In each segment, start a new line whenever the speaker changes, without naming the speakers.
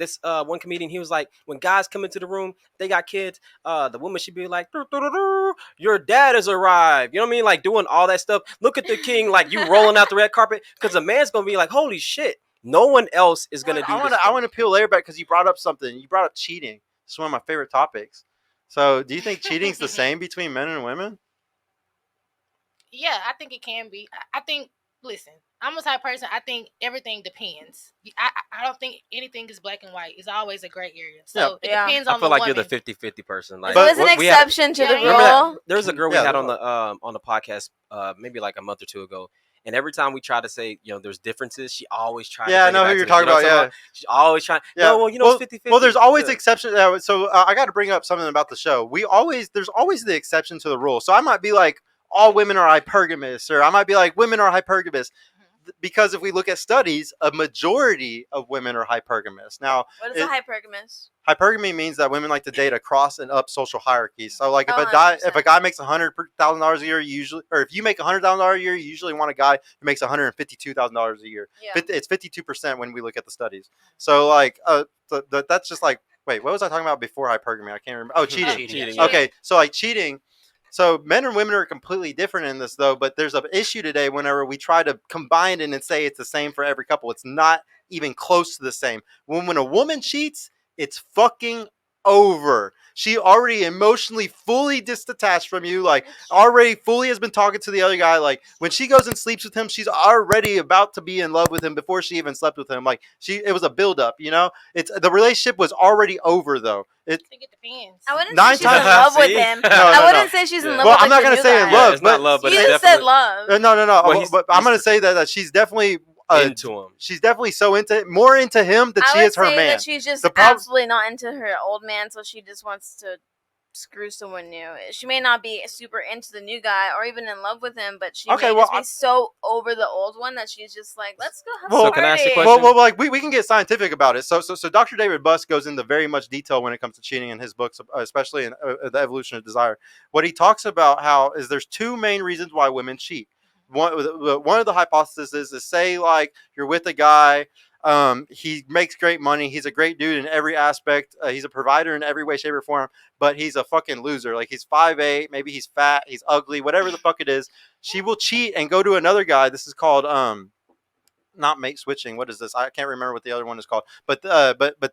this one comedian, he was like, when guys come into the room, they got kids, the woman should be like, "Dur, dur, dur, dur, your dad has arrived." You know what I mean? Like doing all that stuff. Look at the king, like you rolling out the red carpet, because a man's gonna be like, holy shit, no one else is gonna do this.
I want to peel layer back because you brought up something. You brought up cheating. It's one of my favorite topics. So, do you think cheating's the same between men and women?
Yeah, I think it can be. I think. Listen, I'm a type of person. I think everything depends. I don't think anything is black and white. It's always a gray area. So it depends on
I feel
the
like
woman.
you're the 50-50 person. Like,
there's an exception to the rule.
There was a girl we had on the podcast maybe like a month or two ago. And every time we try to say, there's differences, she always tries to.
Yeah, I know who you're talking about. Yeah.
She's always trying.
Yeah.
No, well, it's 50-50.
Well, there's always exceptions. So I got to bring up something about the show. There's always the exception to the rule. So I might be like, all women are hypergamous, or I might be like, women are hypergamous. Because if we look at studies, a majority of women are hypergamous. Now,
what is a hypergamous?
Hypergamy means that women like to date across and up social hierarchies. So, like, if a guy makes $100,000 a year, if you make $100,000 a year, you usually want a guy who makes $152,000 a year. Yeah. It's 52% when we look at the studies. So, like, that's just like, wait, what was I talking about before hypergamy? I can't remember. Oh, cheating. Cheating. Okay, so like cheating. So men and women are completely different in this, though. But there's an issue today whenever we try to combine it and say it's the same for every couple. It's not even close to the same. When a woman cheats, it's fucking over. She already emotionally fully detached from you, like already fully has been talking to the other guy. Like when she goes and sleeps with him, she's already about to be in love with him before she even slept with him. Like it was a build-up, It's the relationship was already over, though.
I think it depends.
I wouldn't say she's in love with him. I wouldn't say she's in love with him.
Well, I'm not gonna say in love.
It's not love, but
you just said love.
No. But I'm gonna say that she's definitely
into him.
She's definitely more into him than she is her man.
That she's just absolutely not into her old man, so she just wants to screw someone new. She may not be super into the new guy or even in love with him, but she may just be so over the old one that she's just like, let's go have a party.
Can I ask you a question?
Well, like we can get scientific about it. So Dr. David Buss goes into very much detail when it comes to cheating in his books, especially in The Evolution of Desire. What he talks about is there's two main reasons why women cheat. One of the hypotheses is, say, like, you're with a guy, he makes great money, he's a great dude in every aspect, he's a provider in every way, shape, or form, but he's a fucking loser. Like, he's 5'8", maybe he's fat, he's ugly, whatever the fuck it is. She will cheat and go to another guy. This is called not mate switching. What is this? I can't remember what the other one is called. But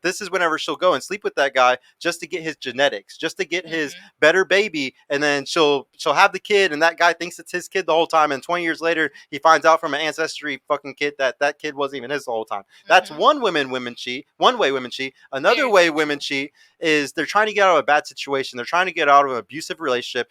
this is whenever she'll go and sleep with that guy just to get his genetics, just to get his better baby, and then she'll have the kid, and that guy thinks it's his kid the whole time, and 20 years later he finds out from an ancestry fucking kid that kid wasn't even his the whole time. That's one way women cheat. Another way women cheat is they're trying to get out of a bad situation. They're trying to get out of an abusive relationship.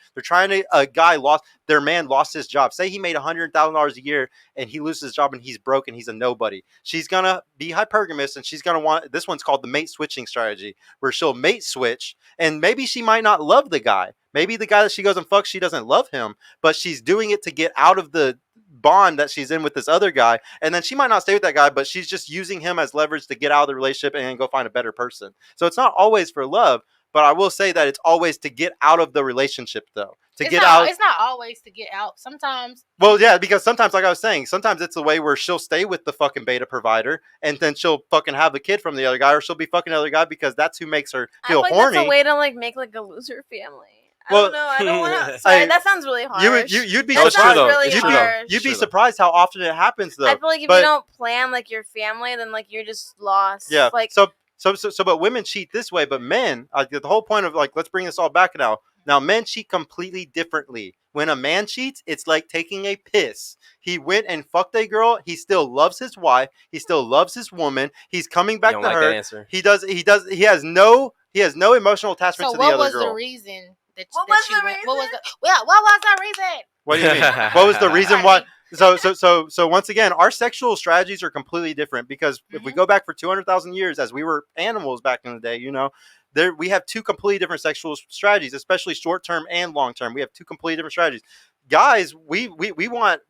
Their man lost his job. Say he made $100,000 a year and he loses his job and he's broke and he's a nobody. She's going to be hypergamous, and she's going to want, this one's called the mate switching strategy, where she'll mate switch, and maybe she might not love the guy. Maybe the guy that she goes and fucks, she doesn't love him, but she's doing it to get out of the bond that she's in with this other guy, and then she might not stay with that guy, but she's just using him as leverage to get out of the relationship and go find a better person. So it's not always for love, but I will say that it's always to get out of the relationship, though. It's
not always to get out. Sometimes.
Well, yeah, because sometimes, like I was saying, sometimes it's the way where she'll stay with the fucking beta provider, and then she'll fucking have the kid from the other guy, or she'll be fucking the other guy because that's who makes her feel horny.
That's a way to make a loser family. I don't know. I don't want to. Sorry, that sounds really harsh.
You'd be
You'd
be surprised how often it happens, though.
I feel like if you don't plan your family, then you're just lost.
Yeah. But women cheat this way, but men. The whole point of let's bring this all back now. Now, men cheat completely differently. When a man cheats, it's like taking a piss. He went and fucked a girl. He still loves his wife. He still loves his woman. He's coming back to her. He has no emotional attachment to the other girl.
So what was the reason? What was the reason?
What do you mean? What was the reason why? So once again, our sexual strategies are completely different, because if we go back for 200,000 years, as we were animals back in the day, we have two completely different sexual strategies, especially short term and long term. We have two completely different strategies. Guys, we want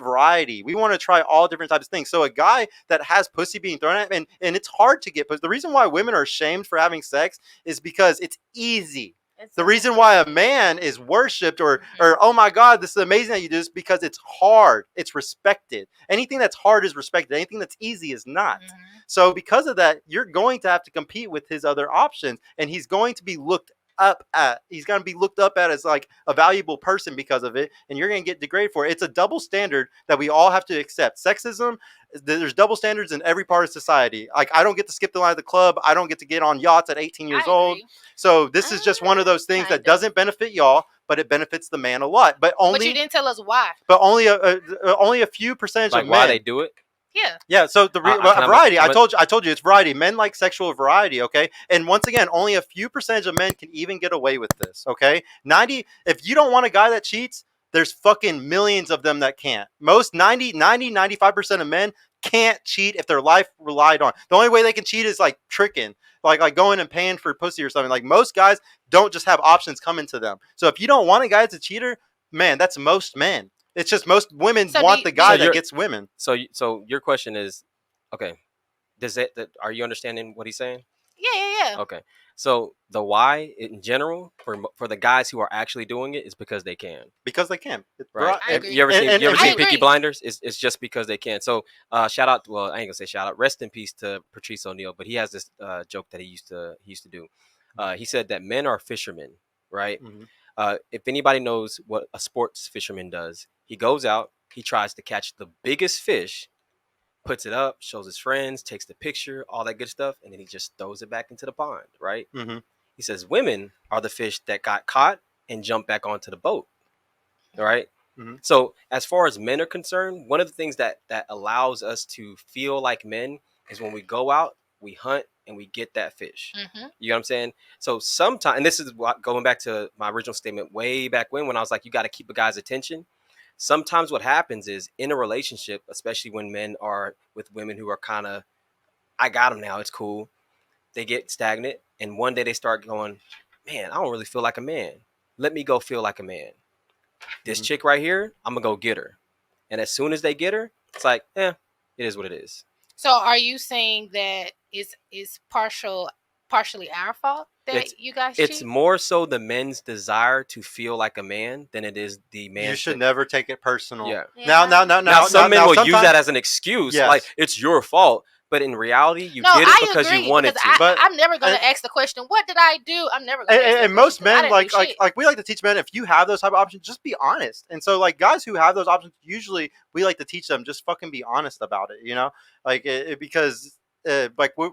variety. We want to try all different types of things. So a guy that has pussy being thrown at him, and it's hard to get pussy. The reason why women are shamed for having sex is because it's easy. The reason why a man is worshipped or oh my God, this is amazing that you do this, because it's hard. It's respected. Anything that's hard is respected. Anything that's easy is not. So because of that, you're going to have to compete with his other options, and he's going to be looked up at. He's going to be looked up at as like a valuable person because of it, and you're going to get degraded for it. It's a double standard that we all have to accept. Sexism, there's double standards in every part of society. Like, I don't get to skip the line of the club. I don't get to get on yachts at 18 years old. So this is just one of those things that doesn't benefit y'all, but it benefits the man a lot. But you
didn't tell us why.
But only a few percentage of men.
Why they do it?
Yeah.
Yeah. So the variety. I told you it's variety. Men like sexual variety. Okay. And once again, only a few percentage of men can even get away with this. Okay. If you don't want a guy that cheats, there's fucking millions of them that can't. Most 95% of men can't cheat if their life relied on. The only way they can cheat is like tricking, like going and paying for pussy or something. Like, most guys don't just have options coming to them. So if you don't want a guy that's a cheater, man, that's most men. It's just most women want the guy that gets women.
So your question is, okay, are you understanding what he's saying?
Yeah.
Okay. So the why in general for the guys who are actually doing it is because they can.
Because they can.
Right.
I agree.
You ever seen Peaky
agree.
Blinders? It's just because they can. So shout out. Well, I ain't gonna say shout out. Rest in peace to Patrice O'Neal. But he has this joke that he used to do. He said that men are fishermen, right? Mm-hmm. If anybody knows what a sports fisherman does, he goes out, he tries to catch the biggest fish, puts it up, shows his friends, takes the picture, all that good stuff, and then he just throws it back into the pond, right? Mm-hmm. He says women are the fish that got caught and jumped back onto the boat, right? Mm-hmm. So as far as men are concerned, one of the things that allows us to feel like men is when we go out, we hunt, and we get that fish. Mm-hmm. You know what I'm saying? So sometimes, and this is going back to my original statement way back when I was like, you got to keep a guy's attention. Sometimes what happens is in a relationship, especially when men are with women who are kind of, I got them now, it's cool. They get stagnant. And one day they start going, man, I don't really feel like a man. Let me go feel like a man. This chick right here, I'm going to go get her. And as soon as they get her, it's like, it is what it is.
So are you saying that it's partially our fault that you guys cheat?
It's more so the men's desire to feel like a man than it is the man.
You should never take it personal.
Yeah.
Now,
some men will use that as an excuse, like it's your fault. But in reality, you did it because you wanted to.
I'm never going to ask the question, what did I do? I'm never going to ask.
And most men, like we like to teach men, if you have those type of options, just be honest. And so, like, guys who have those options, usually we like to teach them, just fucking be honest about it, you know? Like, because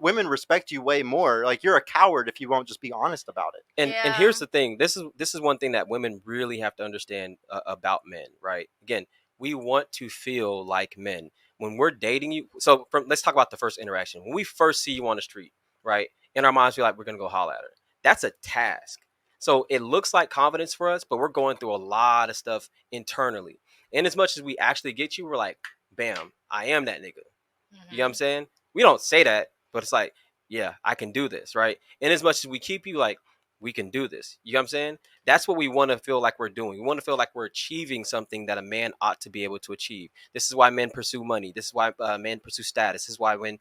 women respect you way more. Like, you're a coward if you won't just be honest about it.
And here's the thing. This is one thing that women really have to understand about men, right? Again, we want to feel like men. When we're dating you, let's talk about the first interaction. When we first see you on the street, right? In our minds, we're like, we're going to go holler at her. That's a task. So it looks like confidence for us, but we're going through a lot of stuff internally. And as much as we actually get you, we're like, bam, I am that nigga. Mm-hmm. You know what I'm saying? We don't say that, but it's like, yeah, I can do this, right? And as much as we keep you like, we can do this. You know what I'm saying? That's what we want to feel like we're doing. We want to feel like we're achieving something that a man ought to be able to achieve. This is why men pursue money. This is why men pursue status. This is why men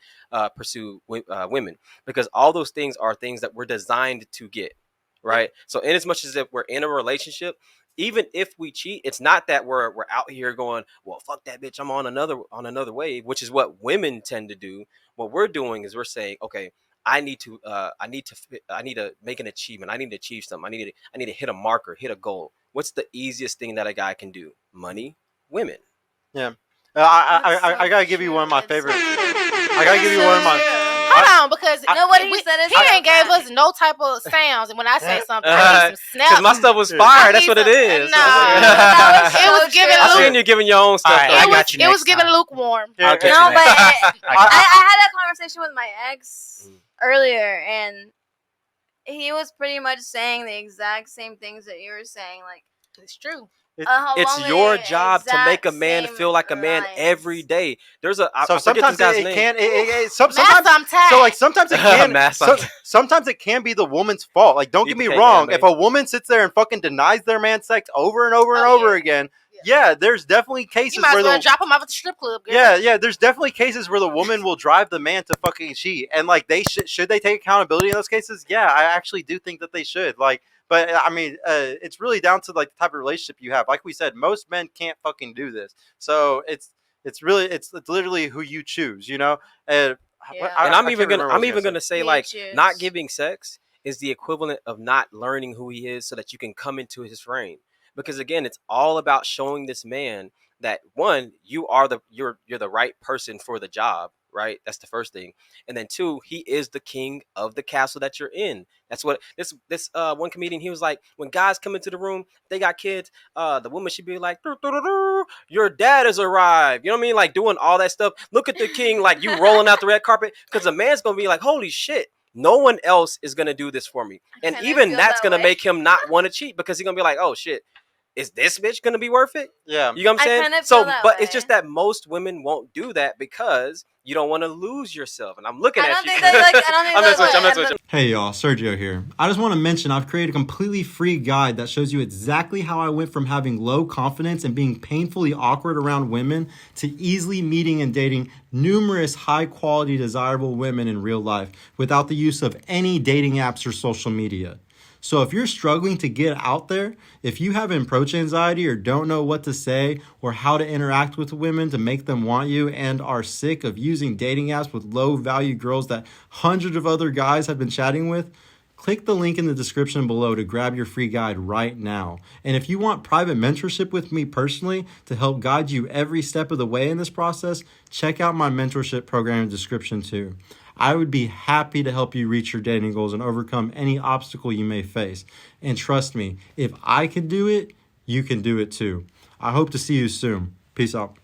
pursue women. Because all those things are things that we're designed to get, right? So in as much as if we're in a relationship, even if we cheat, it's not that we're out here going, well, fuck that bitch, I'm on another wave, which is what women tend to do. What we're doing is we're saying, okay, I need to make an achievement. I need to achieve something. I need to hit a marker, hit a goal. What's the easiest thing that a guy can do? Money, women.
Yeah. I gotta give you one of my favorites. I gotta give you one of my.
Hold on, because
nobody said it.
He ain't gave us no type of sounds, and when I say something, I need some snaps.
Because my stuff was fire. That's what it is.
No, it was giving.
I seen you giving your own stuff.
Right, it was giving lukewarm.
No, but I had a conversation with my ex earlier, and he was pretty much saying the exact same things that you were saying. Like,
it's true.
It's your job to make a man feel like a man every day. There's
sometimes it can. Sometimes it can be the woman's fault. Like, don't get me wrong. If a woman sits there and fucking denies their man sex over and over and over again, there's definitely cases
you might
where
as well drop him off at the strip club. Girl.
Yeah, there's definitely cases where the woman will drive the man to fucking cheat, and like should they take accountability in those cases? Yeah, I actually do think that they should. Like, But I mean, it's really down to like the type of relationship you have. Like we said, most men can't fucking do this. So it's literally who you choose, you know. And
Yeah.
I'm even gonna say
You
like
choose.
not giving sex is the equivalent of not learning who he is so that you can come into his frame. Because again, it's all about showing this man that one, you're the right person for the job, right? That's the first thing. And then two, he is the king of the castle that you're in. That's what this one comedian, he was like, when guys come into the room, they got kids, the woman should be like, "Dur, dur, dur, dur, your dad has arrived." You know what I mean? Like doing all that stuff. Look at the king, like you rolling out the red carpet, because a man's gonna be like, holy shit. No one else is gonna do this for me, and even that's gonna make him not want to cheat because he's gonna be like, "Oh shit, is this bitch gonna be worth it?"
Yeah.
You know what I'm saying?
kind of
So,
feel that
but
way.
it's just that most women won't do that because you don't want to lose yourself. And I'm looking
I
at
don't
you.
think they like. I don't think
I'm
they
messing with you. I'm
like.
messing with you.
Hey y'all, Sergio here. I just want to mention I've created a completely free guide that shows you exactly how I went from having low confidence and being painfully awkward around women to easily meeting and dating numerous high quality desirable women in real life without the use of any dating apps or social media. So if you're struggling to get out there, if you have approach anxiety or don't know what to say or how to interact with women to make them want you and are sick of using dating apps with low value girls that hundreds of other guys have been chatting with, click the link in the description below to grab your free guide right now. And if you want private mentorship with me personally to help guide you every step of the way in this process, check out my mentorship program in the description too. I would be happy to help you reach your dating goals and overcome any obstacle you may face. And trust me, if I can do it, you can do it too. I hope to see you soon. Peace out.